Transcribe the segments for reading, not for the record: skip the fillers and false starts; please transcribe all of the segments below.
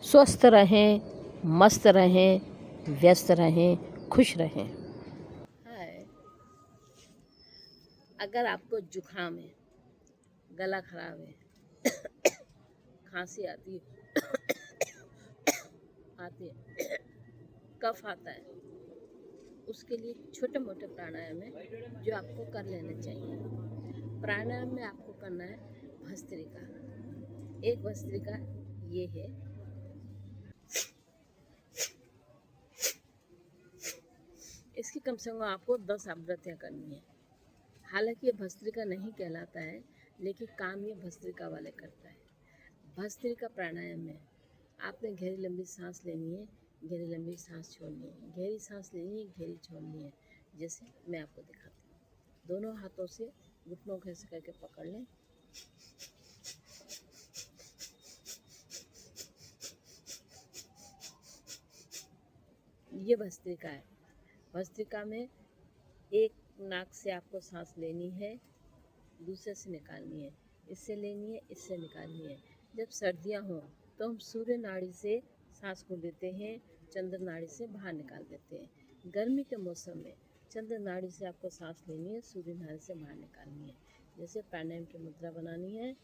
स्वस्थ रहें, मस्त रहें, व्यस्त रहें, खुश रहें। हाय, अगर आपको जुखाम है, गला खराब है, खांसी आती है, कफ आता है, उसके लिए छोटे मोटे प्राणायाम है जो आपको कर लेने चाहिए। प्राणायाम में आपको करना है भस्त्रिका। एक भस्त्रिका ये है, इसकी कम से कम आपको 10 आवृत्तियाँ करनी है। हालांकि ये भस्त्रिका नहीं कहलाता है, लेकिन काम ये भस्त्रिका वाले करता है। भस्त्रिका प्राणायाम में आपने गहरी लंबी सांस लेनी है, गहरी लंबी सांस छोड़नी है, गहरी सांस लेनी है, गहरी छोड़नी है। जैसे मैं आपको दिखाती हूँ। दोनों हाथों से घुटनों को ऐसे करके पकड़ लें। ये भस्त्रिका है। भस्त्रिका में एक नाक से आपको सांस लेनी है, दूसरे से निकालनी है, इससे लेनी है, इससे निकालनी है। जब सर्दियाँ हों तो हम सूर्य नाड़ी से सांस को लेते हैं, चंद्र नाड़ी से बाहर निकाल देते हैं। गर्मी के मौसम में चंद्र नाड़ी से आपको सांस लेनी है, सूर्य नाड़ी से बाहर निकालनी है। जैसे प्राणायाम की मुद्रा बनानी है।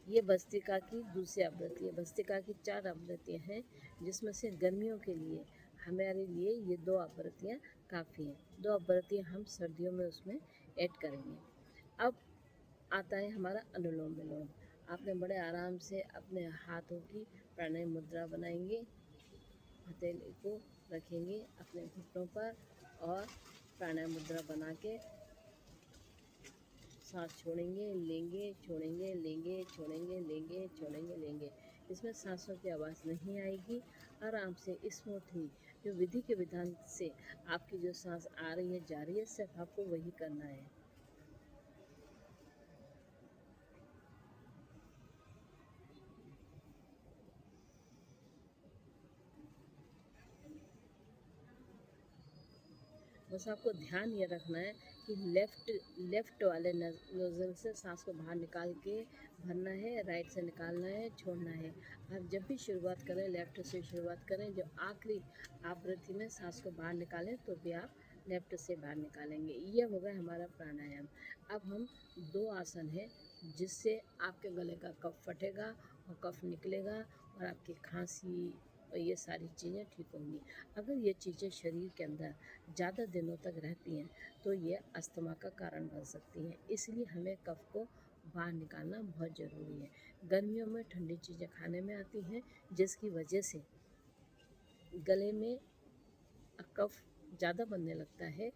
ये भस्त्रिका की दूसरी आवृत्ति है। भस्त्रिका की 4 आवृत्तियाँ हैं, जिसमें से गर्मियों के लिए हमारे लिए ये 2 आवृत्तियाँ काफ़ी हैं। 2 आवृत्तियाँ हम सर्दियों में उसमें ऐड करेंगे। अब आता है हमारा अनुलोम विलोम। आपने बड़े आराम से अपने हाथों की प्राणायाम मुद्रा बनाएंगे, हथेली को रखेंगे अपने घुटनों पर और प्राणायाम मुद्रा बना के सांस छोड़ेंगे, लेंगे, छोड़ेंगे, लेंगे, छोड़ेंगे, लेंगे, छोड़ेंगे, लेंगे। इसमें सांसों की आवाज़ नहीं आएगी। आराम से स्मूथली जो विधि के विधान से आपकी जो सांस आ रही है, जा रही है, सिर्फ आपको वही करना है। बस आपको ध्यान ये रखना है कि लेफ़्ट वाले नोज़ल से सांस को बाहर निकाल के भरना है, राइट से निकालना है, छोड़ना है। आप जब भी शुरुआत करें लेफ़्ट से शुरुआत करें। जो आखिरी आवृत्ति में सांस को बाहर निकालें तो भी आप लेफ़्ट से बाहर निकालेंगे। ये हो गया हमारा प्राणायाम। अब हम 2 आसन है जिससे आपके गले का कफ फटेगा और कफ निकलेगा और आपकी खांसी और ये सारी चीज़ें ठीक होंगी। अगर ये चीज़ें शरीर के अंदर ज़्यादा दिनों तक रहती हैं तो ये अस्थमा का कारण बन सकती हैं। इसलिए हमें कफ को बाहर निकालना बहुत ज़रूरी है। गर्मियों में ठंडी चीज़ें खाने में आती हैं, जिसकी वजह से गले में कफ ज़्यादा बनने लगता है।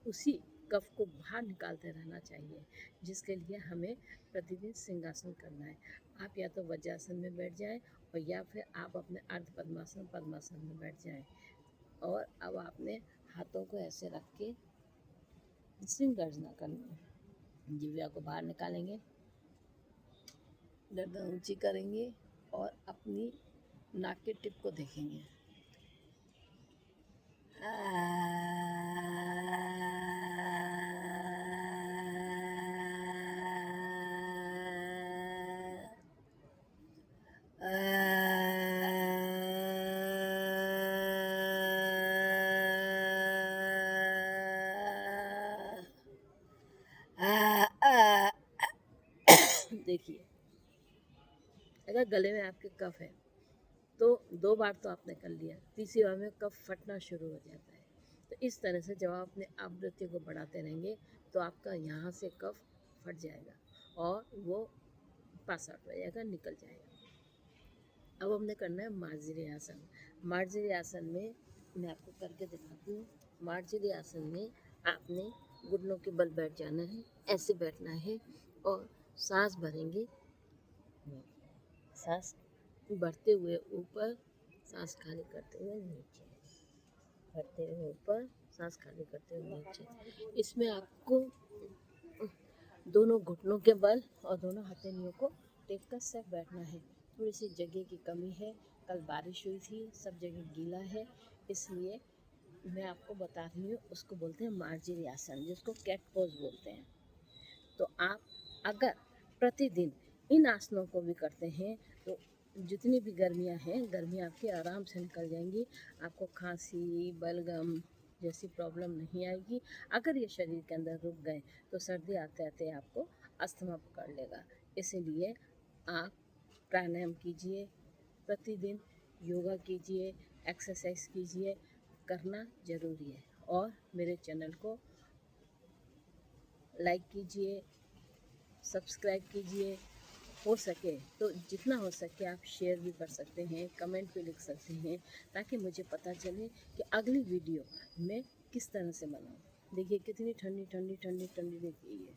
उसी कफ को बाहर निकालते रहना चाहिए, जिसके लिए हमें प्रतिदिन सिंहासन करना है। आप या तो वज्रासन में बैठ जाएं और या फिर आप अपने अर्ध पद्मासन में बैठ जाएं। और अब आपने हाथों को ऐसे रख के सिंह गर्जना करनी है। जिह्वा को बाहर निकालेंगे, गर्दन ऊंची करेंगे और अपनी नाक के टिप को देखेंगे। देखिए, अगर गले में आपके कफ है तो 2 बार तो आपने कर लिया, तीसरी बार में कफ फटना शुरू हो जाता है। तो इस तरह से जब आप अपने आवृत्ति को बढ़ाते रहेंगे तो आपका यहाँ से कफ फट जाएगा और वो पास आउट हो जाएगा, निकल जाएगा। अब हमने करना है मार्जरी आसन। मार्जरी आसन में मैं आपको करके दिखाती हूँ। मार्जरी आसन में आपने घुटनों के बल बैठ जाना है, ऐसे बैठना है और सांस भरेंगे। सांस बढ़ते हुए ऊपर, सांस खाली करते हुए नीचे, बढ़ते हुए ऊपर, सांस खाली करते हुए नीचे। इसमें आपको दोनों घुटनों के बल और दोनों हथेलियों को टेक कर सिर्फ बैठना है। थोड़ी सी जगह की कमी है। कल बारिश हुई थी, सब जगह गीला है, इसलिए मैं आपको बता रही हूँ। उसको बोलते हैं मार्जरी आसन, जिसको कैट पोज बोलते हैं। तो आप अगर प्रतिदिन इन आसनों को भी करते हैं तो जितनी भी गर्मियाँ हैं, गर्मियाँ आपकी आराम से निकल जाएंगी। आपको खांसी, बलगम जैसी प्रॉब्लम नहीं आएगी। अगर ये शरीर के अंदर रुक गए तो सर्दी आते आते आपको अस्थमा पकड़ लेगा। इसीलिए आप प्राणायाम कीजिए, प्रतिदिन योगा कीजिए, एक्सरसाइज कीजिए, करना ज़रूरी है। और मेरे चैनल को लाइक कीजिए, सब्सक्राइब कीजिए। हो सके तो जितना हो सके आप शेयर भी कर सकते हैं, कमेंट भी लिख सकते हैं, ताकि मुझे पता चले कि अगली वीडियो मैं किस तरह से बनाऊँ। देखिए कितनी ठंडी ठंडी ठंडी ठंडी, देखिए ये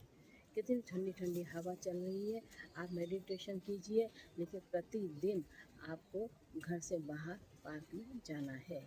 कितनी ठंडी ठंडी हवा चल रही है। आप मेडिटेशन कीजिए, लेकिन प्रतिदिन आपको घर से बाहर पार्क में जाना है।